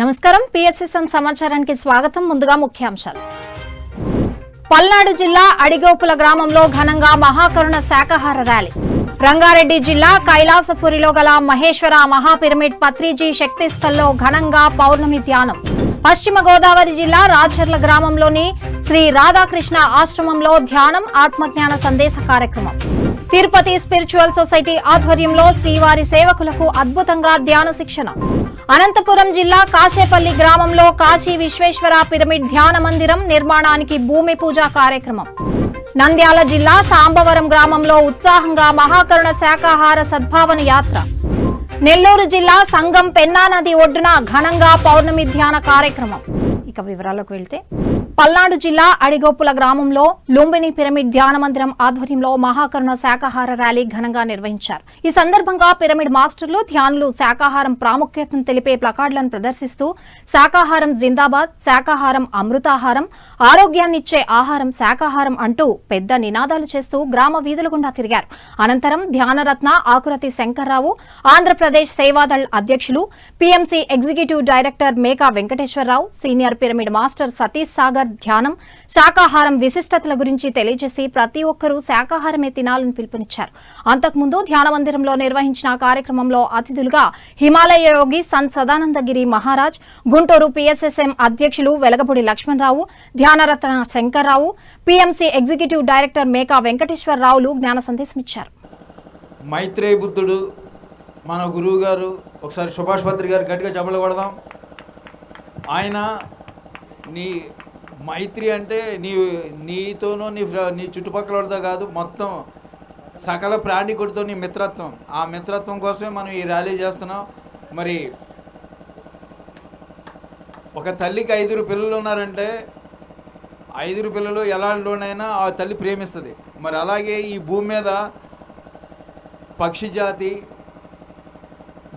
నమస్కారం పిఎస్ఎస్ఎం సమాచారానికి స్వాగతం. ముందుగా ముఖ్యాంశాలు. పల్నాడు జిల్లా అడిగోపుల గ్రామంలో ఘనంగా మహాకరుణ శాకాహార ర్యాలీ. రంగారెడ్డి జిల్లా కైలాసపురిలో గల మహేశ్వర మహాపిరమిడ్ పత్రిజీ శక్తిస్థల్లో ఘనంగా పౌర్ణమి ధ్యానం. పశ్చిమ గోదావరి జిల్లా రాచర్ల గ్రామంలోని శ్రీ రాధాకృష్ణ ఆశ్రమంలో ధ్యానం ఆత్మజ్ఞాన సందేశ కార్యక్రమం. తిరుపతి స్పిరిచువల్ సొసైటీ ఆధ్వర్యంలో శ్రీవారి సేవకులకు అద్భుతంగా ధ్యాన శిక్షణ. అనంతపురం జిల్లా కాశేపల్లి గ్రామంలో కాశీ విశ్వేశ్వర పిరమిడ్ ధ్యాన మందిరం నిర్మాణానికి భూమి పూజ కార్యక్రమం. నంద్యాల జిల్లా సాంబవరం గ్రామంలో ఉత్సాహంగా మహాకరుణ శాకాహార సద్భావన యాత్ర. నెల్లూరు జిల్లా సంగం పెన్నా నది ఒడ్డున ఘనంగా పౌర్ణమి ధ్యాన కార్యక్రమం. ఇక వివరాలకు వెళ్తే, పల్నాడు జిల్లా అడిగోపుల గ్రామంలో లుంబిని పిరమిడ్ ధ్యాన మందిరం ఆధ్వర్యంలో మహాకరుణ శాకాహార ర్యాలీ ఘనంగా నిర్వహించారు. ఈ సందర్భంగా పిరమిడ్ మాస్టర్లు, ధ్యానులు శాకాహారం ప్రాముఖ్యతను తెలిపే ప్లకార్డులను ప్రదర్శిస్తూ శాకాహారం జిందాబాద్, శాకాహారం అమృతాహారం, ఆరోగ్యాన్నిచ్చే ఆహారం శాకాహారం అంటూ పెద్ద నినాదాలు చేస్తూ గ్రామ వీధుల గుండా తిరిగారు. అనంతరం ధ్యానరత్న ఆకురతి శంకర్రావు, ఆంధ్రప్రదేశ్ సేవాదళ్ అధ్యక్షులు, PMC executive director Meka Venkateswara Rao, senior pyramid master Satish Sagar ధ్యానం, శాకాహారం విశిష్టతల గురించి తెలియజేసి ప్రతి ఒక్కరూ శాకాహారమే తినాలని పిలుపునిచ్చారు. అంతకుముందు ధ్యాన మందిరంలో నిర్వహించిన కార్యక్రమంలో అతిథులుగా హిమాలయ యోగి సంత్ సదానందగిరి మహారాజ్, గుంటూరు పిఎస్ఎస్ఎం అధ్యక్షులు Velagapudi Lakshmanarao, Dhyanaratna Shankarrao, PMC executive director Meka వెంకటేశ్వరరావులు జ్ఞాన సందేశమిచ్చారు. మైత్రేయ బుద్ధుడు మన గురువు గారు, ఒకసారి సుభాష్ పత్రి గారు గట్టిగా చెప్పలు కొడదాం. ఆయన నీ మైత్రి అంటే నీతోనూ నీ చుట్టుపక్కల వాడితో కాదు, మొత్తం సకల ప్రాణికుడితో నీ మిత్రత్వం. ఆ మిత్రత్వం కోసమే మనం ఈ ర్యాలీ చేస్తున్నాం. మరి ఒక తల్లికి 5 పిల్లలు ఉన్నారంటే 5 పిల్లలు ఎలాంటిలోనైనా ఆ తల్లి ప్రేమిస్తుంది. మరి అలాగే ఈ భూమి మీద పక్షి జాతి,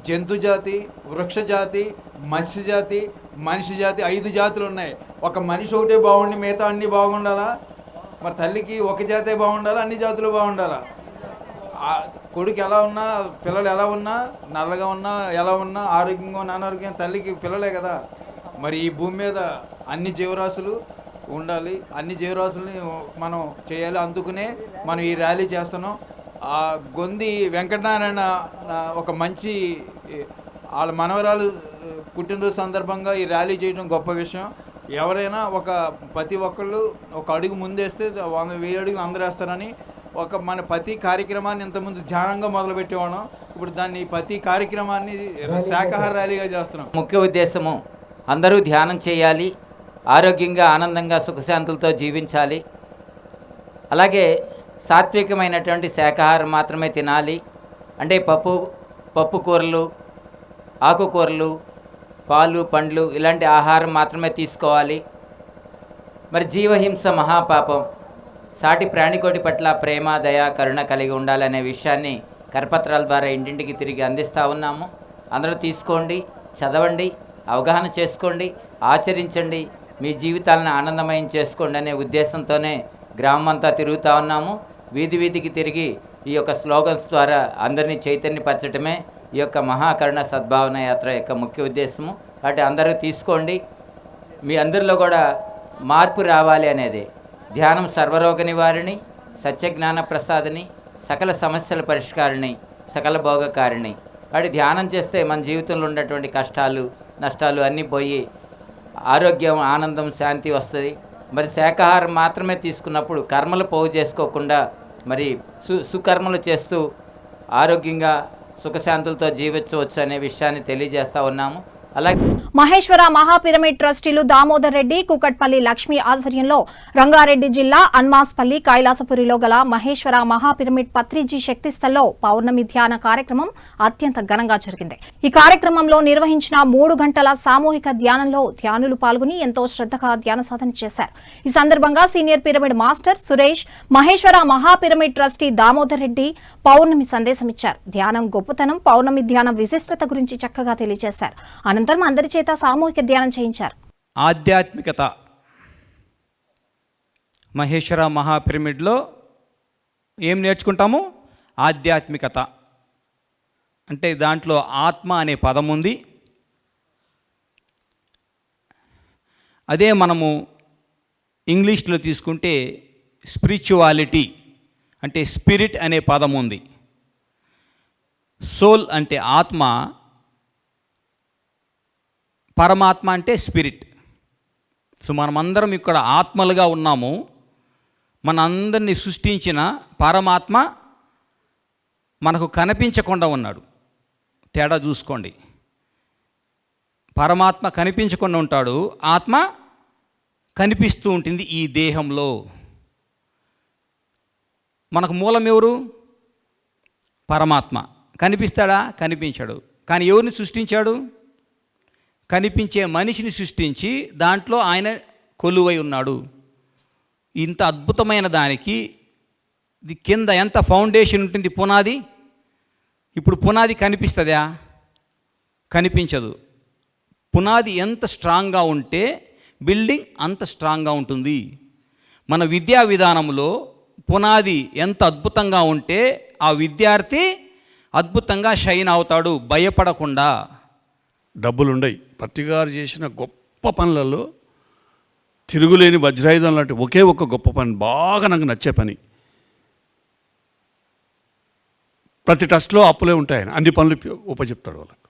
జంతు జాతి, వృక్ష జాతి, మత్స్య జాతి, మనిషి జాతి, 5 జాతులు ఉన్నాయి. ఒక మనిషి ఒకటే బాగుండి మిగతా అన్నీ బాగుండాలా? మరి తల్లికి ఒక జాతే బాగుండాలా? అన్ని జాతులు బాగుండాలా? కొడుకు ఎలా ఉన్నా, పిల్లలు ఎలా ఉన్నా, నల్లగా ఉన్నా, ఎలా ఉన్నా, ఆరోగ్యంగా ఉన్న, అనారోగ్యం, తల్లికి పిల్లలే కదా. మరి ఈ భూమి మీద అన్ని జీవరాశులు ఉండాలి, అన్ని జీవరాశుల్ని మనం చేయాలి. అందుకునే మనం ఈ ర్యాలీ చేస్తున్నాం. గొంది వెంకటనారాయణ ఒక మంచి వాళ్ళ మనవరాలు పుట్టినరోజు సందర్భంగా ఈ ర్యాలీ చేయడం గొప్ప విషయం. ఎవరైనా ప్రతి ఒక్కళ్ళు ఒక అడుగు ముందేస్తే 100,000 అడుగులు అందరూ వేస్తారని మన ప్రతి కార్యక్రమాన్ని ఇంతకుముందు ధ్యానంగా మొదలుపెట్టేవాళ్ళం. ఇప్పుడు దాన్ని ప్రతి కార్యక్రమాన్ని శాకాహార ర్యాలీగా చేస్తున్నాం. ముఖ్య ఉద్దేశము అందరూ ధ్యానం చేయాలి, ఆరోగ్యంగా ఆనందంగా సుఖశాంతులతో జీవించాలి. అలాగే సాత్వికమైనటువంటి శాకాహారం మాత్రమే తినాలి. అంటే పప్పు కూరలు, ఆకుకూరలు, పాలు, పండ్లు ఇలాంటి ఆహారం మాత్రమే తీసుకోవాలి. మరి జీవహింస మహాపాపం, సాటి ప్రాణికోటి పట్ల ప్రేమ, దయ, కరుణ కలిగి ఉండాలనే విషయాన్ని కరపత్రాల ద్వారా ఇంటింటికి తిరిగి అందిస్తూ ఉన్నాము. అందరూ తీసుకోండి, చదవండి, అవగాహన చేసుకోండి, ఆచరించండి, మీ జీవితాలను ఆనందమయం చేసుకోండి అనే ఉద్దేశంతోనే గ్రామం అంతా తిరుగుతూ ఉన్నాము. వీధి వీధికి తిరిగి ఈ యొక్క స్లోగన్స్ ద్వారా అందరినీ చైతన్యపరచడమే ఈ యొక్క మహాకరుణ సద్భావన యాత్ర యొక్క ముఖ్య ఉద్దేశము. కాబట్టి అందరూ తీసుకోండి. మీ అందరిలో కూడా మార్పు రావాలి అనేది. ధ్యానం సర్వరోగ నివారిణి, సత్యజ్ఞాన ప్రసాదిని, సకల సమస్యల పరిష్కారిణి, సకల భోగకారిణి. కాబట్టి ధ్యానం చేస్తే మన జీవితంలో ఉన్నటువంటి కష్టాలు, నష్టాలు అన్నీ పోయి ఆరోగ్యం, ఆనందం, శాంతి వస్తుంది. మరి శాకాహారం మాత్రమే తీసుకున్నప్పుడు కర్మలు పోగు చేసుకోకుండా మరి సుకర్మలు చేస్తూ ఆరోగ్యంగా సుఖశాంతులతో జీవించవచ్చు అనే విషయాన్ని తెలియజేస్తూ ఉన్నాము. అలాగే మహేశ్వర మహాపిరమిడ్ ట్రస్టీలు దామోదర్ రెడ్డి, కూకట్పల్లి లక్ష్మి ఆధ్వర్యంలో రంగారెడ్డి జిల్లా అన్మాస్పల్లి కైలాసపురిలో గల మహేశ్వర మహాపిరమిడ్ పత్రిజీ శక్తిస్థల్లో పౌర్ణమి ధ్యాన కార్యక్రమం అత్యంత ఘనంగా జరిగింది. ఈ కార్యక్రమంలో నిర్వహించిన 3 గంటల సామూహిక ధ్యానంలో ధ్యానులు పాల్గొని ఎంతో శ్రద్ధగా ధ్యాన సాధన చేశారు. ఈ సందర్భంగా senior pyramid master Suresh, Maheshwara మహాపిరమిడ్ ట్రస్టీ దామోదర్ రెడ్డి పౌర్ణమి సందేశమిచ్చారు. ధ్యానం గొప్పతనం, పౌర్ణమి ధ్యానం విశిష్టత గురించి చక్కగా తెలియజేశారు. అనంతరం అందరి చేత సామూహిక ధ్యానం చేయించారు. ఆధ్యాత్మికత మహేశ్వర మహాపిరమిడ్లో ఏం నేర్చుకుంటాము? ఆధ్యాత్మికత అంటే దాంట్లో ఆత్మ అనే పదం ఉంది. అదే మనము ఇంగ్లీష్లో తీసుకుంటే స్పిరిచువాలిటీ అంటే స్పిరిట్ అనే పదం ఉంది. సోల్ అంటే ఆత్మ, పరమాత్మ అంటే స్పిరిట్. సో మనమందరం ఇక్కడ ఆత్మలుగా ఉన్నాము. మనందరినీ సృష్టించిన పరమాత్మ మనకు కనిపించకుండా ఉన్నాడు. తేడా చూసుకోండి. పరమాత్మ కనిపించకుండా ఉంటాడు, ఆత్మ కనిపిస్తూ ఉంటుంది ఈ దేహంలో. మనకు మూలం ఎవరు? పరమాత్మ. కనిపిస్తాడా? కనిపించాడు. కానీ ఎవరిని సృష్టించాడు? కనిపించే మనిషిని సృష్టించి దాంట్లో ఆయన కొలువై ఉన్నాడు. ఇంత అద్భుతమైన దానికి ఇది కింద ఎంత ఫౌండేషన్ ఉంటుంది, పునాది. ఇప్పుడు పునాది కనిపిస్తుందా? కనిపించదు. పునాది ఎంత స్ట్రాంగ్గా ఉంటే బిల్డింగ్ అంత స్ట్రాంగ్గా ఉంటుంది. మన విద్యా విధానంలో పునాది ఎంత అద్భుతంగా ఉంటే ఆ విద్యార్థి అద్భుతంగా షైన్ అవుతాడు, భయపడకుండా. డబ్బులుండయి. పత్తిగారు చేసిన గొప్ప పనులలో తిరుగులేని వజ్రాయుధం లాంటి ఒకే ఒక్క గొప్ప పని, బాగా నాకు నచ్చే పని. ప్రతి ట్రస్ట్లో అప్పులే ఉంటాయి. ఆయన అన్ని పనులు ఉపచెప్తాడు వాళ్ళకు.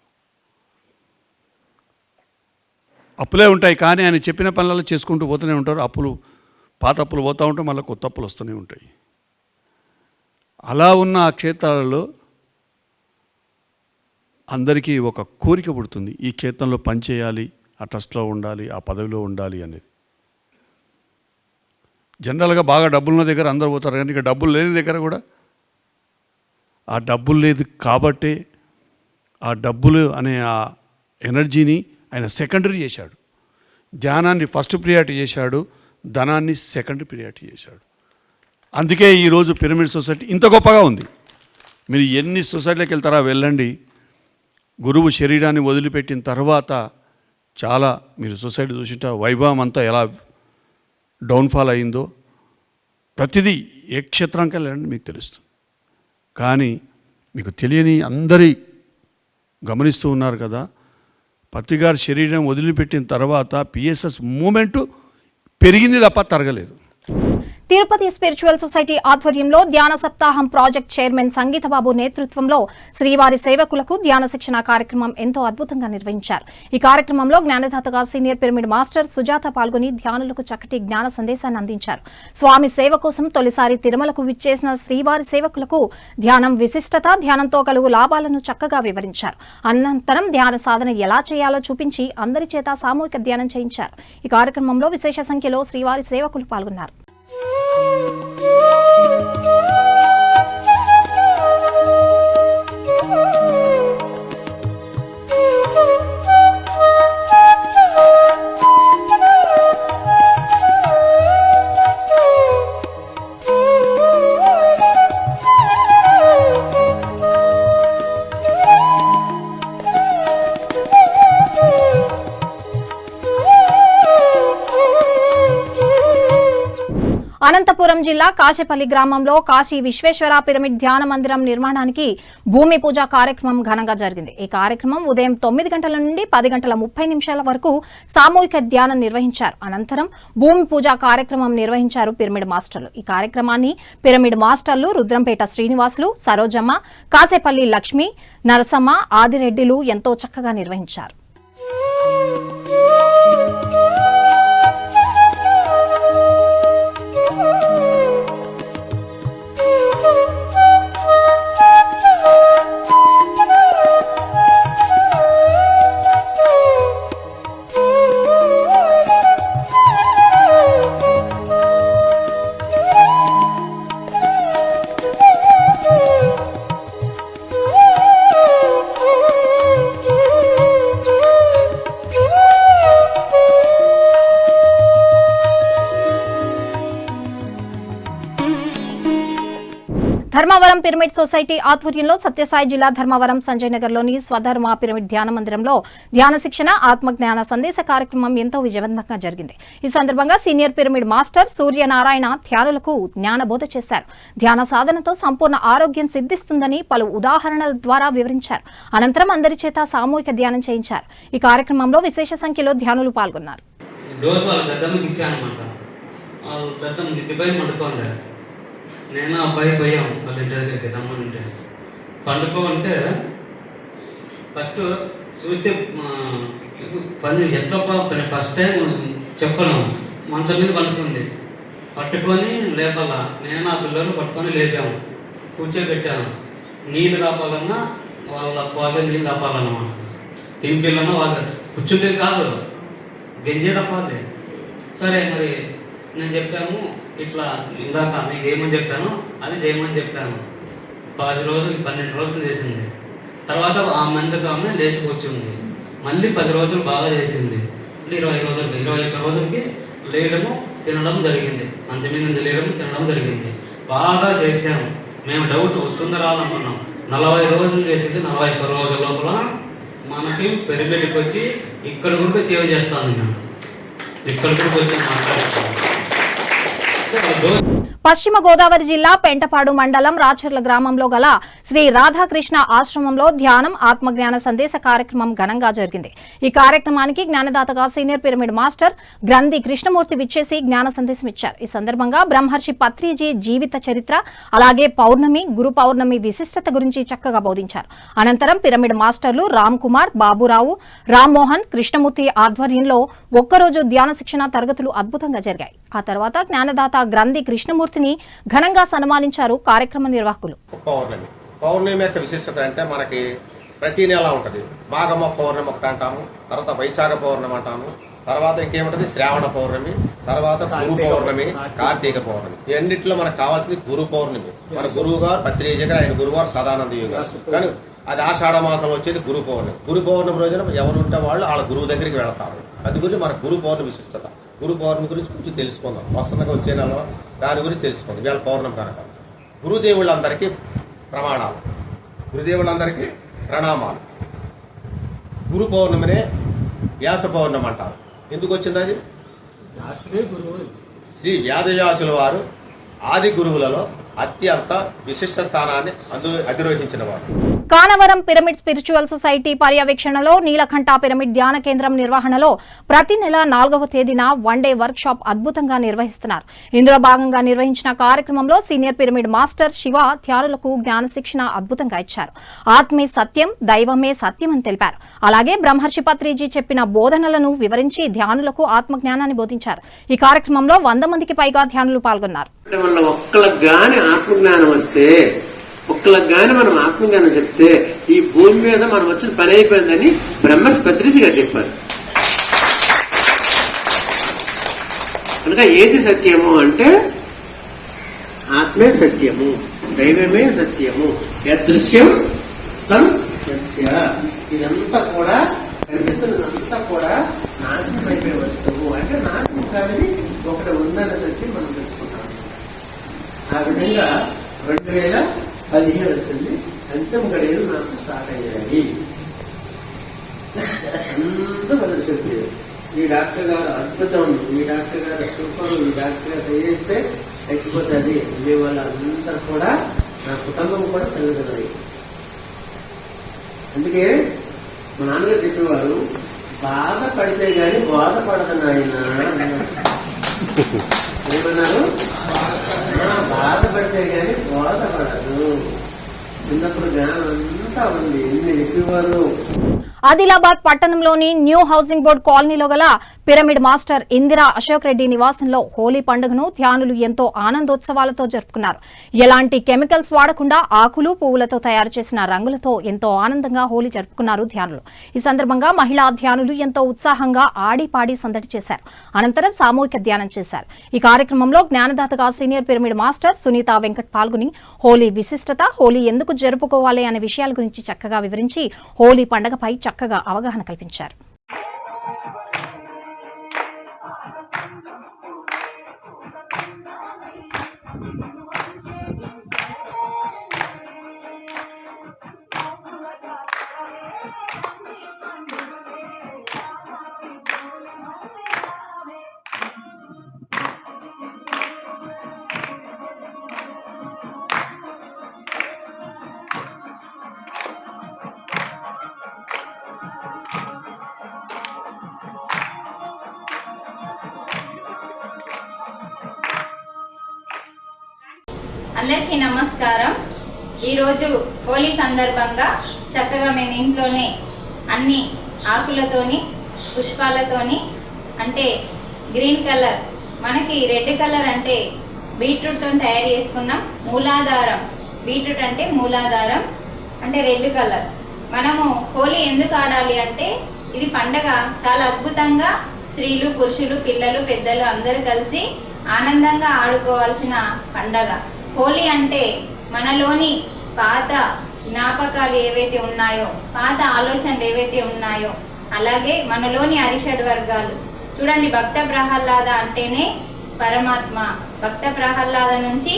అప్పులే ఉంటాయి, కానీ ఆయన చెప్పిన పనులలో చేసుకుంటూ పోతూనే ఉంటారు. అప్పులు, పాత అప్పులు పోతూ ఉంటాయి, మళ్ళీ కొత్త అప్పులు వస్తూనే ఉంటాయి. అలా ఉన్న ఆ క్షేత్రాలలో అందరికీ ఒక కోరిక పుడుతుంది, ఈ క్షేత్రంలో పనిచేయాలి, ఆ ట్రస్ట్లో ఉండాలి, ఆ పదవిలో ఉండాలి అనేది. జనరల్గా బాగా డబ్బులున్న దగ్గర అందరూ పోతారు, కానీ ఇక డబ్బులు లేని దగ్గర కూడా ఆ డబ్బులు లేదు కాబట్టే ఆ డబ్బులు అనే ఆ ఎనర్జీని ఆయన సెకండరీ చేశాడు. ధ్యానాన్ని ఫస్ట్ ప్రియారిటీ చేశాడు, ధనాన్ని సెకండరీ ప్రియారిటీ చేశాడు. అందుకే ఈరోజు పిరమిడ్ సొసైటీ ఇంత గొప్పగా ఉంది. మీరు ఎన్ని సొసైటీలకు వెళ్తారా వెళ్ళండి, గురువు శరీరాన్ని వదిలిపెట్టిన తర్వాత చాలా మీరు సొసైటీ చూసింట వైభవం అంతా ఎలా డౌన్ఫాల్ అయిందో ప్రతిదీ ఏ క్షేత్రానికి వెళ్ళండి మీకు తెలుస్తుంది. కానీ మీకు తెలియని అందరి గమనిస్తూ ఉన్నారు కదా, పత్తిగారి శరీరం వదిలిపెట్టిన తర్వాత పిఎస్ఎస్ మూమెంటు పెరిగింది తప్ప తరగలేదు. తిరుపతి స్పిరిచువల్ సొసైటీ ఆధ్వర్యంలో ధ్యాన సప్తాహం ప్రాజెక్ట్ చైర్మన్ సంగీతబాబు నేతృత్వంలో శ్రీవారి సేవకులకు ధ్యాన శిక్షణ కార్యక్రమం ఎంతో అద్భుతంగా నిర్వహించారు. ఈ కార్యక్రమంలో జ్ఞానదాతగా సీనియర్ పిరమిడ్ మాస్టర్ సుజాత పాల్గొని ధ్యానులకు చక్కటి జ్ఞాన సందేశాన్ని అందించారు. స్వామి సేవ కోసం తొలిసారి తిరుమలకు విచ్చేసిన శ్రీవారి సేవకులకు ధ్యానం విశిష్టత, ధ్యానంతో కలుగు లాభాలను చక్కగా వివరించారు. అనంతరం ధ్యాన సాధన ఎలా చేయాలో చూపించి అందరి చేత సామూహిక ధ్యానం చేయించారు. ఈ కార్యక్రమంలో విశేష సంఖ్యలో శ్రీవారి సేవకులు పాల్గొన్నారు. అనంతపురం జిల్లా కాశేపల్లి గ్రామంలో కాశీ విశ్వేశ్వర పిరమిడ్ ధ్యాన మందిరం నిర్మాణానికి భూమి పూజ కార్యక్రమం ఘనంగా జరిగింది. ఈ కార్యక్రమం ఉదయం 9 గంటల నుండి 10 గంటల 30 నిమిషాల వరకు సామూహిక ధ్యానం నిర్వహించారు. అనంతరం భూమి పూజ కార్యక్రమం నిర్వహించారు పిరమిడ్ మాస్టర్లు. ఈ కార్యక్రమాన్ని పిరమిడ్ మాస్టర్లు రుద్రంపేట శ్రీనివాసులు, సరోజమ్మ, కాశేపల్లి లక్ష్మి, నరసమ్మ, ఆదిరెడ్డిలు ఎంతో చక్కగా నిర్వహించారు. ధర్మవరం పిరమిడ్ సొసైటీ ఆధ్వర్యంలో సత్యసాయి జిల్లా ధర్మవరం సంజయ్ నగర్లోని స్వధర్మ పిరమిడ్ ధ్యాన మందిరంలో ధ్యాన శిక్షణ, ఆత్మజ్ఞాన సందేశ కార్యక్రమం ఎంతో విజయవంతంగా జరిగింది. ఈ సందర్భంగా సీనియర్ పిరమిడ్ మాస్టర్ సూర్యనారాయణ ధ్యానులకు జ్ఞానబోధ చేశారు. ధ్యాన సాధనతో సంపూర్ణ ఆరోగ్యం సిద్ధిస్తుందని పలు ఉదాహరణల ద్వారా వివరించారు. అనంతరం అందరి చేత సామూహిక ధ్యానం చేయించారు. ఈ కార్యక్రమంలో విశేష సంఖ్యలో ధ్యానులు పాల్గొన్నారు. డోస్ వాళ్ళ పెద్దమ్మకి ఇచ్చానమాట. వాళ్ళు పెద్దమ్మ మిద్దిపై పండుకోండి. నేను అబ్బాయి పోయాం వాళ్ళ ఇంటి దగ్గరికి రమ్మనుంటే. పండుకోంటే ఫస్ట్ చూస్తే పని ఎట్లా ఫస్ట్ టైం చెప్పను. మంచం మీద పండుకుంది. పట్టుకొని లేపాల. నేను ఆ పిల్లలు పట్టుకొని లేపాము, కూర్చోబెట్టాను. నీళ్ళు కాపాలన్నా వాళ్ళ పోగే నీళ్ళు తప్పాలన్నమాట. తినిపిల్లన్నా వాళ్ళు కూర్చుంటే కాదు, గంజే తప్పాలి. సరే మరి నేను చెప్పాము, ఇట్లా ఇందాక మీకు ఏమని చెప్పాను అది చేయమని చెప్పాను. 10 రోజులు 12 రోజులు చేసింది. తర్వాత ఆ మందికి ఆమె లేచి కూర్చుంది. మళ్ళీ 10 రోజులు బాగా చేసింది. 21 రోజులకి లేయడము తినడం జరిగింది. మంచం మీద నుంచి లేయడం తినడం జరిగింది. బాగా చేసాము. మేము డౌట్ వస్తుందా రాదనుకున్నాం. 40 రోజులు చేసింది. 41 రోజుల లోపల మనకి పెరిబెడ్కి వచ్చి ఇక్కడ కూడా సేవ చేస్తాను. నేను ఇక్కడ కూడా వచ్చి మాట్లాడుతాను. పశ్చిమ గోదావరి జిల్లా పెంటపాడు మండలం రాచర్ల గ్రామంలో గల శ్రీ రాధాకృష్ణ ఆశ్రమంలో ధ్యానం ఆత్మజ్ఞాన సందేశ కార్యక్రమం ఘనంగా జరిగింది. ఈ కార్యక్రమానికి జ్ఞానదాతగా సీనియర్ పిరమిడ్ మాస్టర్ గ్రంథి కృష్ణమూర్తి విచ్చేసి జ్ఞాన సందేశం ఇచ్చారు. ఈ సందర్భంగా బ్రహ్మర్షి పత్రిజీ జీవిత చరిత్ర, అలాగే పౌర్ణమి, గురు పౌర్ణమి విశిష్టత గురించి చక్కగా బోధించారు. అనంతరం పిరమిడ్ మాస్టర్లు రామ్ కుమార్, బాబురావు, రామ్మోహన్, కృష్ణమూర్తి ఆధ్వర్యంలో ఒక్కరోజు ధ్యాన శిక్షణ తరగతులు అద్భుతంగా జరిగాయి. ఆ తర్వాత జ్ఞానదాత గ్రంథి కృష్ణమూర్తిని ఘనంగా సన్మానించారు కార్యక్రమ నిర్వాహకులు. పౌర్ణమి యొక్క విశిష్టత అంటే మనకి ప్రతి నెల ఉంటుంది. మాఘమ పౌర్ణమి ఒకటి అంటాము, తర్వాత వైశాఖ పౌర్ణమి అంటాము, తర్వాత ఇంకేముంటుంది శ్రావణ పౌర్ణమి, తర్వాత గురు పౌర్ణమి, కార్తీక పౌర్ణమి. ఈ అన్నింటిలో మనకు కావాల్సింది గురు పౌర్ణమి. మన గురువు గారు పత్రిజీ గారు, ఆయన గురువారు సదానంద గారు. కానీ అది ఆషాఢ మాసం వచ్చేది గురు పౌర్ణమి. గురు పౌర్ణమి రోజున ఎవరు ఉంటే వాళ్ళు వాళ్ళ గురువు దగ్గరికి వెళతారు. అది గురించి మన గురు పౌర్ణమి విశిష్టత. గురు పౌర్ణమి గురించి కొంచెం తెలుసుకుందాం. వస్తున్నగా వచ్చే నెల దాని గురించి తెలుసుకుందాం. ఇవాళ పౌర్ణమి కనుక గురుదేవుళ్ళందరికీ ప్రమాణాలు, గురుదేవులందరికీ ప్రణామాలు. గురు పౌర్ణమినే వ్యాస పౌర్ణమి అంటారు. ఎందుకు వచ్చింది అది? శ్రీ వ్యాసవ్యాసుల వారు ఆది గురువులలో అత్యంత విశిష్ట స్థానాన్ని అధిరోహించిన వారు. కానవరం పిరమిడ్ స్పిరిచువల్ సొసైటీ పర్యవేక్షణలో నీలకంఠ పిరమిడ్ ధ్యాన కేంద్రం నిర్వహణలో ప్రతి నెల 4వ తేదీన 1 డే వర్క్ షాప్ అద్భుతంగా నిర్వహిస్తున్నారు. ఇందులో భాగంగా నిర్వహించిన కార్యక్రమంలో సీనియర్ పిరమిడ్ మాస్టర్ శివ ధ్యానులకు జ్ఞాన శిక్షణ అద్భుతంగా ఇచ్చారు. ఆత్మే సత్యం, దైవమే సత్యం అని తెలిపారు. అలాగే బ్రహ్మర్షి పత్రిజీ చెప్పిన బోధనలను వివరించి ధ్యానులకు ఆత్మజ్ఞానాన్ని బోధించారు. ఈ కార్యక్రమంలో 100 మందికి పైగా ధ్యానులు పాల్గొన్నారు. ఆత్మజ్ఞానం వస్తే, ఒక్కళ్ళకి గాని మనం ఆత్మజ్ఞానం చెప్తే ఈ భూమి మీద మనం వచ్చిన పని అయిపోయిందని బ్రహ్మర్షి పత్రిజీ గారు చెప్పారు. కనుక ఏది సత్యము అంటే ఆత్మే సత్యము, దైవమే సత్యము, యదృశ్యం తం సత్య. ఇదంతా కూడా కనిపిస్తున్నదంతా కూడా నాశనం అయిపోయే వస్తువు. అంటే నాశనం కాదని ఒకటి ఉందన్న సత్యం మనం తెలుసుకుంటాం. ఆ విధంగా 2015 వచ్చింది. అంతిమ గడియలు నాకు స్టార్ట్ అయ్యాయి. అంతా మనం చెప్పేది ఈ డాక్టర్ గారు అద్భుతం, ఈ డాక్టర్ గారు సూపర్, ఈ డాక్టర్ గారు చేస్తే తగ్గిపోతుంది. మీ వాళ్ళందరూ కూడా నా కుటుంబం కూడా చదువుతున్నాయి. అందుకే మా నాన్నగారు చెప్పేవారు, బాధపడితే గాని బాధపడదు నాయన ఏమన్నారు? బాధపడితే గాని బాధపడదు. చిన్నప్పుడు జ్ఞానం అంతా ఉంది. ఎన్ని చెప్పేవారు. ఆదిలాబాద్ పట్టణంలోని న్యూ హౌసింగ్ బోర్డు కాలనీలో గల పిరమిడ్ మాస్టర్ ఇందిరా అశోక్ రెడ్డి నివాసంలో హోలీ పండుగను ధ్యానులు ఎంతో ఆనందోత్సవాలతో జరుపుకున్నారు. ఎలాంటి కెమికల్స్ వాడకుండా ఆకులు, పువ్వులతో తయారు చేసిన రంగులతో ఎంతో ఆనందంగా హోలీ జరుపుకున్నారు ధ్యానులు. ఈ సందర్భంగా మహిళా ధ్యానులు ఎంతో ఉత్సాహంగా ఆడి పాడి సందడి చేశారు. అనంతరం సామూహిక ధ్యానం చేశారు. ఈ కార్యక్రమంలో జ్ఞానదాతగా senior pyramid master Sunitha Venkat పాల్గొని హోలీ విశిష్టత, హోలీ ఎందుకు జరుపుకోవాలి అనే విషయాల గురించి చక్కగా వివరించి హోలీ పండుగపై చక్కగా అవగాహన కల్పించారు. అందరికీ నమస్కారం. ఈరోజు హోలీ సందర్భంగా చక్కగా మేము ఇంట్లోనే అన్ని ఆకులతోని పుష్పాలతోని అంటే గ్రీన్ కలర్, మనకి రెడ్ కలర్ అంటే బీట్రూట్తో తయారు చేసుకున్నాం. మూలాధారం, బీట్రూట్ అంటే మూలాధారం అంటే రెడ్ కలర్. మనము హోలీ ఎందుకు ఆడాలి అంటే ఇది పండగ చాలా అద్భుతంగా స్త్రీలు, పురుషులు, పిల్లలు, పెద్దలు అందరూ కలిసి ఆనందంగా ఆడుకోవాల్సిన పండగ. హోలీ అంటే మనలోని పాత జ్ఞాపకాలు ఏవైతే ఉన్నాయో, పాత ఆలోచనలు ఏవైతే ఉన్నాయో, అలాగే మనలోని అరిషడ్ వర్గాలు చూడండి. భక్త ప్రహ్లాద అంటేనే పరమాత్మ. భక్త ప్రహ్లాద నుంచి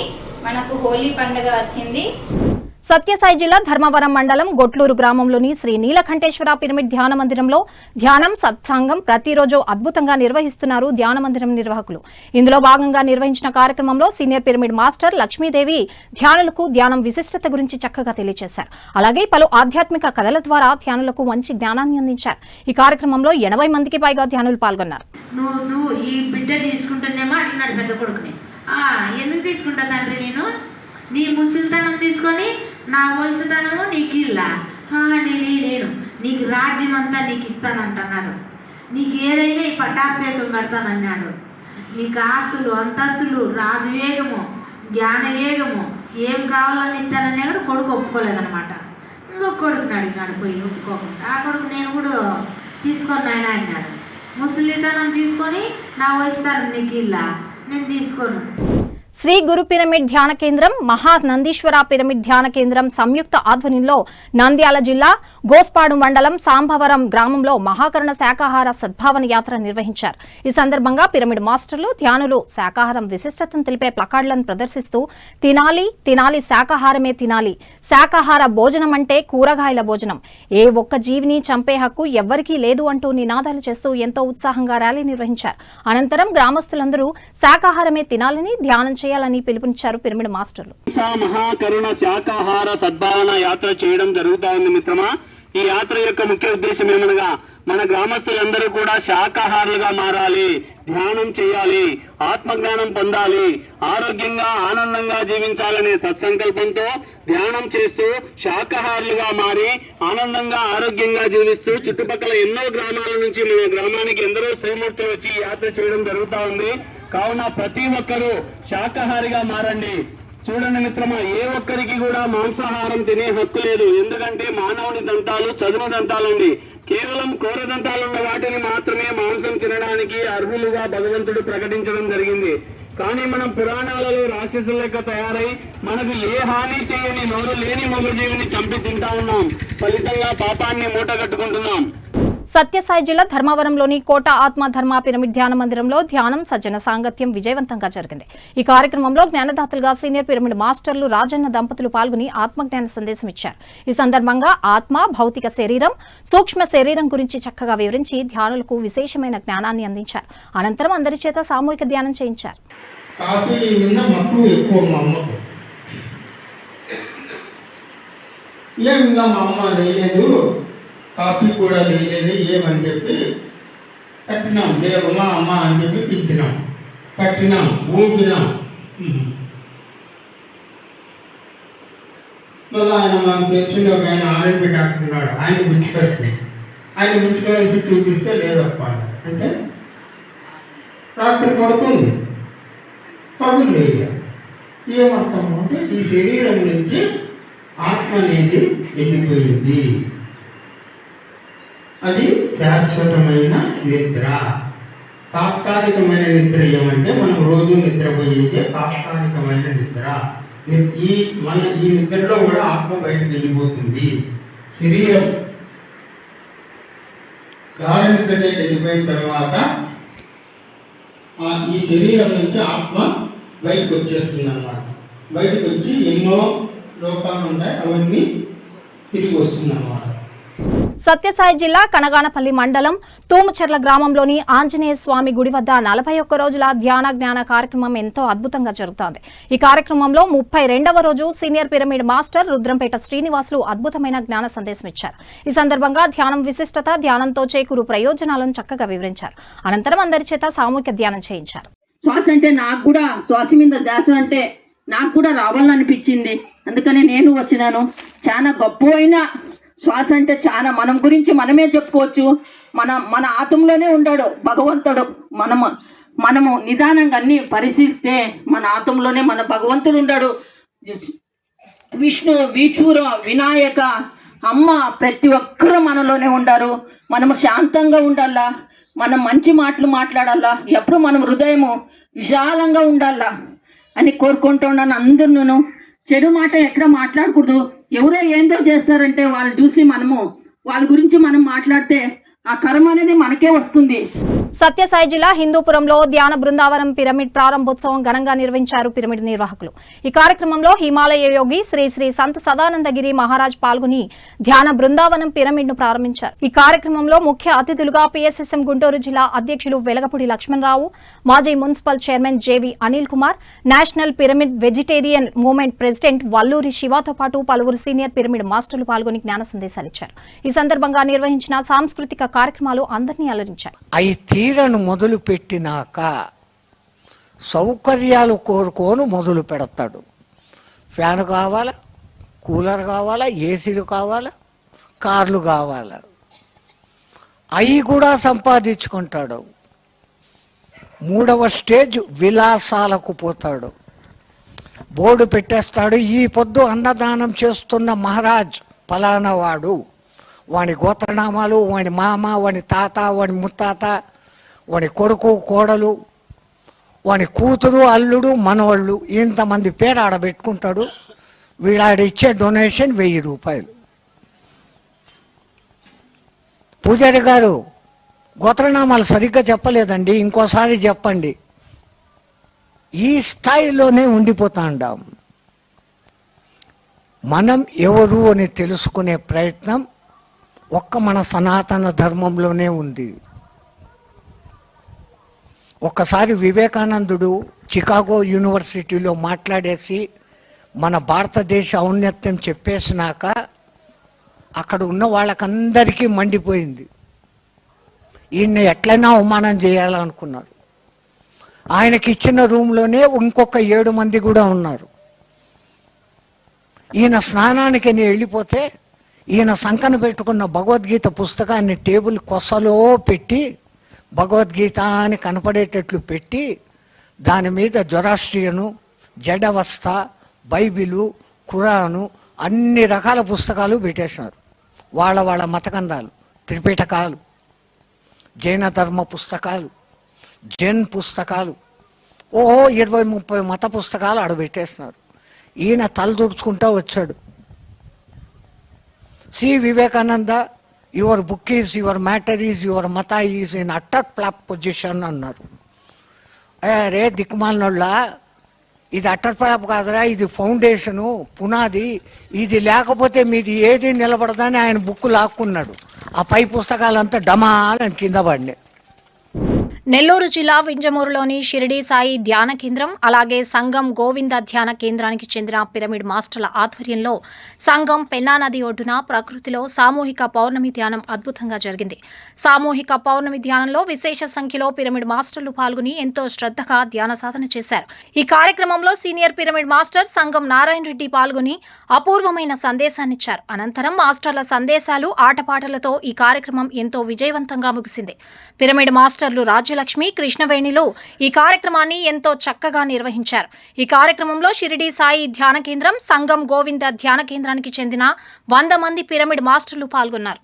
మనకు హోలీ పండుగ వచ్చింది. సత్యసాయి జిల్లా ధర్మవరం మండలం గొట్లూరు గ్రామంలోని శ్రీ నీలకంఠేశ్వర పిరమిడ్ ధ్యాన మందిరంలో ధ్యానం సత్సంగం ప్రతిరోజు అద్భుతంగా నిర్వహిస్తున్నారు ధ్యాన మందిరం నిర్వాహకులు. ఇందులో భాగంగా నిర్వహించిన కార్యక్రమంలో సీనియర్ పిరమిడ్ మాస్టర్ లక్ష్మీదేవి ధ్యానులకు ధ్యానం విశిష్టత గురించి చక్కగా తెలియజేశారు. అలాగే పలు ఆధ్యాత్మిక కథల ద్వారా ధ్యానులకు మంచి జ్ఞానాన్ని అందించారు. ఈ కార్యక్రమంలో 80 మందికి పైగా ధ్యానులు పాల్గొన్నారు. నువ్వు ఈ బిడ్డ తీసుకుంటుందేమో అడిగినాడు పెద్ద కొడుకుని. ఎందుకు తీసుకుంటా తండ్రి, నేను నీ ముసలితనం తీసుకొని నా వయసుతనము నీకు ఇల్లా, నేను నీకు రాజ్యం అంతా నీకు ఇస్తానంటున్నాడు. నీకు ఏదైనా ఈ పట్టాభిషేకం కడతానన్నాడు. నీకు ఆస్తులు, అంతస్తులు, రాజవేగము, జ్ఞానవేగము ఏం కావాలని ఇస్తానన్నాడు. కొడుకు ఒప్పుకోలేదనమాట. ఇంకొక కొడుకుని అడిగినాడు పోయి ఒప్పుకోకుండా. ఆ కొడుకు నేను కూడా తీసుకొని ఆయన అన్నాడు. ముసలితనం తీసుకొని నా వయసుతనం నీకు ఇల్లా, నేను తీసుకోను. శ్రీ గురు పిరమిడ్ ధ్యాన కేంద్రం, మహా నందీశ్వర పిరమిడ్ ధ్యాన కేంద్రం సంయుక్త ఆధ్వర్యంలో నంద్యాల జిల్లా గోస్పాడు మండలం సాంబవరం గ్రామంలో మహాకరుణ శాకాహార సద్భావన యాత్ర నిర్వహించారు. ఈ సందర్భంగా పిరమిడ్ మాస్టర్లు, ధ్యానులు శాకాహారం విశిష్టతను తెలిపే ప్లకార్డులను ప్రదర్శిస్తూ తినాలి తినాలి శాకాహారమే తినాలి, శాకాహార భోజనం అంటే కూరగాయల భోజనం, ఏ ఒక్క జీవిని చంపే హక్కు ఎవ్వరికీ లేదు అంటూ నినాదాలు చేస్తూ ఎంతో ఉత్సాహంగా ర్యాలీ నిర్వహించారు. అనంతరం గ్రామస్తులందరూ శాకాహారమే తినాలని, ధ్యానం చేయాలని పిలుపునిచ్చారు పిరమిడ్ మాస్టర్లు. మహాకరుణ శాకాహార సద్భావన యాత్ర చేయడం జరుగుతా ఉంది మిత్రమా. ఈ యాత్ర యొక్క ముఖ్య ఉద్దేశం ఏమనగా మన గ్రామస్తులందరూ కూడా శాకాహారులుగా మారాలి, ధ్యానం చేయాలి, ఆత్మజ్ఞానం పొందాలి, ఆరోగ్యంగా ఆనందంగా జీవించాలనే సత్సంకల్పంతో ధ్యానం చేస్తూ శాకాహారులుగా మారి ఆనందంగా ఆరోగ్యంగా జీవిస్తూ చుట్టుపక్కల ఎన్నో గ్రామాల నుంచి మన గ్రామానికి ఎందరో శ్రీమూర్తులు వచ్చి యాత్ర చేయడం జరుగుతా ఉంది. కావున ప్రతి ఒక్కరూ శాకాహారిగా మారండి. చూడండి మిత్రమా, ఏ ఒక్కరికి కూడా మాంసాహారం తినే హక్కు లేదు. ఎందుకంటే మానవుని దంతాలు చదును దంతాలండి. కేవలం కూర దంతాలున్న వాటిని మాత్రమే మాంసం తినడానికి అర్హులుగా భగవంతుడు ప్రకటించడం జరిగింది. కానీ మనం పురాణాలలో రాక్షసుల లెక్క తయారై మనకు ఏ హాని చేయని నోరు లేని మగజీవిని చంపి తింటా ఉన్నాం. ఫలితంగా పాపాన్ని మూటగట్టుకుంటున్నాం. సత్యసాయి జిల్లా ధర్మవరంలోని కోట ఆత్మ ధర్మ పిరమిడ్ ధ్యాన మందిరంలో ధ్యానం సజ్జన సాంగత్యం విజయవంతంగా జరిగింది. ఈ కార్యక్రమంలో జ్ఞానదాతలుగా సీనియర్ పిరమిడ్ మాస్టర్లు రాజన్న దంపతులు పాల్గొని ఆత్మజ్ఞాన సందేశం ఇచ్చారు. ఈ సందర్భంగా ఆత్మ, భౌతిక శరీరం, సూక్ష్మ శరీరం గురించి చక్కగా వివరించి ధ్యానులకు విశేషమైన జ్ఞానాన్ని అందించారు. అనంతరం అందరి చేత సామూహిక ధ్యానం చేయించారు. కాఫీ కూడా లేదు ఏమని చెప్పి కట్టినాం. లేవమ్మా అమ్మ అని చెప్పి పిలిచినాం, కట్టినాం, ఊపినాం. మళ్ళీ ఆయన మనకు తెలిసిన ఒక ఆయన ఆర్ఎంపీ డాక్టర్ ఉన్నాడు. ఆయన పిలుచుకొస్తే చూపిస్తే లేదప్ప అంటే రాత్రి పడుకుంది, పగులు లేదు. ఏమర్థం అంటే ఈ శరీరం నుంచి ఆత్మ అనేది వెళ్ళిపోయింది. అది శాశ్వతమైన నిద్ర. తాత్కాలికమైన నిద్ర ఏమంటే మనం రోజు నిద్రపోయేదే తాత్కాలికమైన నిద్ర. ఈ నిద్రలో కూడా ఆత్మ బయటకు వెళ్ళిపోతుంది. శరీరం గాఢ నిద్రలోకి వెళ్ళిపోయిన తర్వాత ఈ శరీరం నుంచి ఆత్మ బయటకు వచ్చేస్తుంది అన్నమాట. బయటకు వచ్చి ఎన్నో లోకాలు ఉంటాయి, అవన్నీ తిరిగి వస్తుంది అన్నమాట. సత్యసాయి జిల్లా కనగానపల్లి మండలం తూముచెర్ల గ్రామంలోని ఆంజనేయ స్వామి గుడి వద్ద 41 రోజుల ధ్యాన జ్ఞాన కార్యక్రమం ఎంతో అద్భుతంగా జరుగుతోంది. ఈ కార్యక్రమంలో 32వ రోజు senior pyramid master Rudrampet Srinivasulu అద్భుతమైన జ్ఞాన సందేశం ఇచ్చారు. ఈ సందర్భంగా ధ్యానం విశిష్టత, ధ్యానంతో చేకూరు ప్రయోజనాలను చక్కగా వివరించారు. అనంతరం అందరి చేత సామూహిక ధ్యానం చేయించారు. శ్వాస అంటే నాకు కూడా శ్వాస మీద ధ్యాస అంటే నాకు కూడా రావాలనిపించింది, అందుకని నేను వచ్చినాను. చాలా గొప్పమైన శ్వాస అంటే చాలా మనం గురించి మనమే చెప్పుకోవచ్చు. మన ఆత్మలోనే ఉన్నాడు భగవంతుడు. మనము నిదానంగా అన్ని పరిశీలిస్తే మన ఆత్మలోనే మన భగవంతుడు ఉన్నాడు. విష్ణు, ఈశ్వరు, వినాయక, అమ్మ ప్రతి ఒక్కరూ మనలోనే ఉండారు. మనము శాంతంగా ఉండాలా, మనం మంచి మాటలు మాట్లాడాలా, ఎప్పుడు మనం హృదయము విశాలంగా ఉండాలా అని కోరుకుంటున్నాను. అందరినూ చెడు మాట ఎక్కడ మాట్లాడకూడదు. ఎవరో ఏందో చేస్తారంటే వాళ్ళు చూసి వాళ్ళ గురించి మనం మాట్లాడితే ఆ కర్మ అనేది మనకే వస్తుంది. సత్యసాయి జిల్లా హిందూపురంలో ధ్యాన బృందావనం పిరమిడ్ ప్రారంభోత్సవం ఘనంగా నిర్వహించారు పిరమిడ్ నిర్వాహకులు. ఈ కార్యక్రమంలో హిమాలయ యోగి శ్రీ శ్రీ సంత సదానందగిరి మహారాజ్ పాల్గొని ధ్యాన బృందావనం పిరమిడ్ ను ప్రారంభించారు. ఈ కార్యక్రమంలో ముఖ్య అతిథులుగా పిఎస్ఎస్ఎం గుంటూరు జిల్లా అధ్యక్షులు వెలగపూడి లక్ష్మణరావు, మాజీ municipal chairman JV Anil Kumar, national pyramid vegetarian movement president Valluri శివతో పాటు పలువురు సీనియర్ పిరమిడ్ మాస్టర్లు పాల్గొని జ్ఞాన సందేశాలిచ్చారు. ఈ సందర్భంగా నిర్వహించిన సాంస్కృతిక కార్యక్రమాలు అందరినీ అలరించాయి. తీరను మొదలు పెట్టినాక సౌకర్యాలు కోరుకోను మొదలు పెడతాడు. ఫ్యాన్ కావాలా, కూలర్ కావాలా, ఏసీలు కావాలా, కార్లు కావాలా, అవి కూడా సంపాదించుకుంటాడు. 3వ స్టేజ్ విలాసాలకు పోతాడు. బోర్డు పెట్టేస్తాడు, ఈ పొద్దు అన్నదానం చేస్తున్న మహారాజ్ ఫలానా వాడు, వాని గోత్రనామాలు, వాని మామ, వాని తాత, వాని ముత్తాత, వాని కొడుకు, కోడలు, వాని కూతురు, అల్లుడు, మనవాళ్ళు, ఇంతమంది పేరు ఆడబెట్టుకుంటాడు. వీడాడిచ్చే డొనేషన్ 1000 రూపాయలు. పూజారి గారు గోత్రనామాలు సరిగ్గా చెప్పలేదండి, ఇంకోసారి చెప్పండి. ఈ స్థాయిలోనే ఉండిపోతాండాం. మనం ఎవరు అని తెలుసుకునే ప్రయత్నం ఒక్క మన సనాతన ధర్మంలోనే ఉంది. ఒక్కసారి వివేకానందుడు చికాగో యూనివర్సిటీలో మాట్లాడేసి మన భారతదేశ ఔన్నత్యం చెప్పేసినాక అక్కడ ఉన్న వాళ్ళకందరికీ మండిపోయింది. ఈయన్ని ఎట్లయినా అవమానం చేయాలనుకున్నారు. ఆయనకి ఇచ్చిన రూమ్లోనే ఇంకొక 7 మంది కూడా ఉన్నారు. ఈయన స్నానానికి వెళ్ళిపోతే ఈయన సంకన పెట్టుకున్న భగవద్గీత పుస్తకాన్ని టేబుల్ కొసలో పెట్టి భగవద్గీత అని కనపడేటట్లు పెట్టి దాని మీద జొరాస్ట్రియను, జడవస్థ, బైబిలు, ఖురాను అన్ని రకాల పుస్తకాలు పెట్టేసినారు. వాళ్ళ మతకందాలు, త్రిపిటకాలు, జైన ధర్మ పుస్తకాలు, జైన్ పుస్తకాలు, 20-30 మత పుస్తకాలు ఆడబెట్టేసినారు. ఈయన తల తుడుచుకుంటూ వచ్చాడు. See Vivekananda, your book is, your matter is, your మత is in utter flop position అన్నారు. రే దిక్కుమాలినోళ్ళ, ఇది అట్టర్ ఫ్లాప్ కాదురా, ఇది ఫౌండేషను, పునాది, ఇది లేకపోతే మీది ఏది నిలబడదని ఆయన బుక్ లాక్కున్నాడు. ఆ పై పుస్తకాలంతా డమాలని కింద పడినాయి. నెల్లూరు జిల్లా వింజమూరులోని షిరిడీ సాయి ధ్యాన కేంద్రం, అలాగే సంఘం గోవింద ధ్యాన కేంద్రానికి చెందిన పిరమిడ్ మాస్టర్ల ఆధ్వర్యంలో సంఘం పెన్నా నది ఒడ్డున ప్రకృతిలో సామూహిక పౌర్ణమి ధ్యానం అద్భుతంగా జరిగింది. సామూహిక పౌర్ణమి ధ్యానంలో విశేష సంఖ్యలో పిరమిడ్ మాస్టర్లు పాల్గొని ఎంతో శ్రద్ధగా ధ్యాన సాధన చేశారు. ఈ కార్యక్రమంలో సీనియర్ పిరమిడ్ మాస్టర్ సంఘం నారాయణ రెడ్డి పాల్గొని అపూర్వమైన సందేశాన్నిచ్చారు. అనంతరం మాస్టర్ల సందేశాలు, ఆటపాటలతో ఈ కార్యక్రమం ఎంతో విజయవంతంగా ముగిసింది. పిరమిడ్ మాస్టర్లు రాజ్యలక్ష్మి, కృష్ణవేణిలు ఈ కార్యక్రమాన్ని ఎంతో చక్కగా నిర్వహించారు. ఈ కార్యక్రమంలో షిరిడీ సాయి ధ్యాన కేంద్రం, సంఘం గోవింద ధ్యాన కేంద్రానికి చెందిన 100 మంది పిరమిడ్ మాస్టర్లు పాల్గొన్నారు.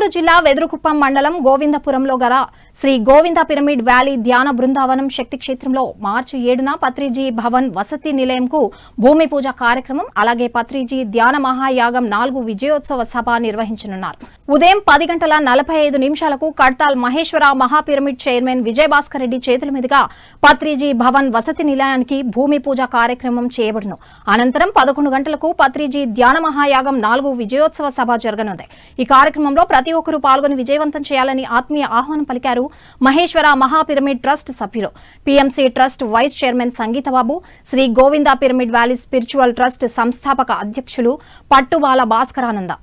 చిత్తూరు జిల్లా వెదురుకుప్పం మండలం గోవిందపురంలో గల శ్రీ గోవింద పిరమిడ్ వ్యాలీ ధ్యాన బృందావనం శక్తి క్షేత్రంలో మార్చి 7న పత్రిజీ భవన్ వసతి నిలయంకు భూమి పూజ కార్యక్రమం, అలాగే పత్రిజీ ధ్యాన మహాయాగం 4 విజయోత్సవ సభ నిర్వహించనున్నారు. ఉదయం 10:45 కడ్తాల్ మహేశ్వర మహాపిరమిడ్ చైర్మన్ విజయభాస్కర్ రెడ్డి చేతుల మీదుగా పత్రిజీ భవన్ వసతి నిలయానికి భూమి పూజ కార్యక్రమం చేయబడును. అనంతరం 11 గంటలకు పత్రిజీ ధ్యాన మహాయాగం 4 విజయోత్సవ సభ జరగనుంది. ఈ కార్యక్రమంలో ప్రతి ఒక్కరూ పాల్గొని విజయవంతం చేయాలని ఆత్మీయ ఆహ్వానం పలికారు మహేశ్వర మహాపిరమిడ్ ట్రస్ట్ సభ్యులు, PMC trust vice chairman Sangeethababu, Shri Govinda pyramid valley spiritual trust సంస్థాపక అధ్యక్షులు పట్టువాల భాస్కరానంద.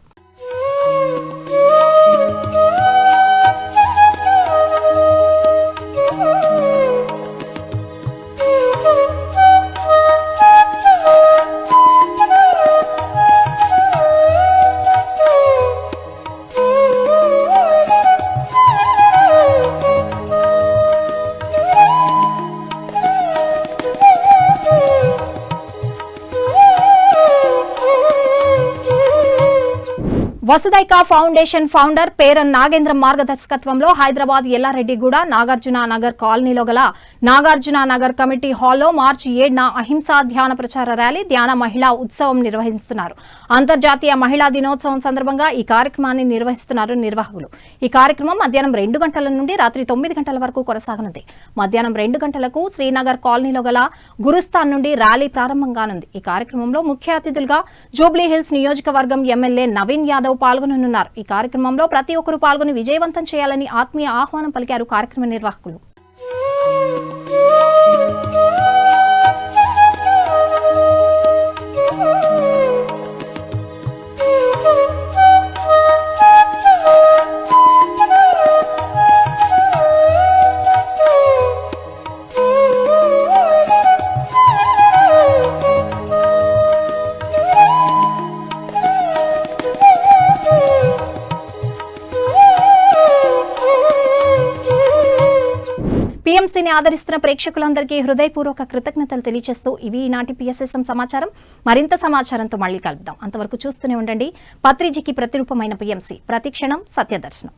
వసుదైక ఫౌండేషన్ ఫౌండర్ పేరన్ నాగేంద్ర మార్గదర్శకత్వంలో హైదరాబాద్ ఎల్లారెడ్డిగూడ నాగార్జున నగర్ కాలనీలో గల నాగార్జున నగర్ కమిటీ హాల్లో మార్చి 7న అహింసా ధ్యాన ప్రచార ర్యాలీ, ధ్యాన మహిళా ఉత్సవం నిర్వహిస్తున్నారు. అంతర్జాతీయ మహిళా దినోత్సవం సందర్భంగా ఈ కార్యక్రమాన్ని నిర్వహిస్తున్నారు నిర్వాహకులు. ఈ కార్యక్రమం మధ్యాహ్నం 2 గంటల నుండి రాత్రి 9 గంటల వరకు కొనసాగనుంది. మధ్యాహ్నం 2 గంటలకు శ్రీనగర్ కాలనీలో గల గురుస్థాన్ నుండి ర్యాలీ ప్రారంభం కానుంది. ఈ కార్యక్రమంలో ముఖ్య అతిథులుగా జూబ్లీహిల్స్ నియోజకవర్గం ఎమ్మెల్యే నవీన్ యాదవ్ పాల్గొననున్నారు. ఈ కార్యక్రమంలో ప్రతి ఒక్కరూ పాల్గొని విజయవంతం చేయాలని ఆత్మీయ ఆహ్వానం పలికారు కార్యక్రమ నిర్వాహకులు. పిఎంసీని ఆదరిస్తున్న ప్రేక్షకులందరికీ హృదయపూర్వక కృతజ్ఞతలు తెలియజేస్తూ ఇవి ఈనాటి పిఎస్ఎస్ఎం సమాచారం. మరింత సమాచారంతో మళ్ళీ కలుద్దాం. అంతవరకు చూస్తూనే ఉండండి పత్రిజీకి ప్రతిరూపమైన పిఎంసీ, ప్రతిక్షణం సత్యదర్శనం.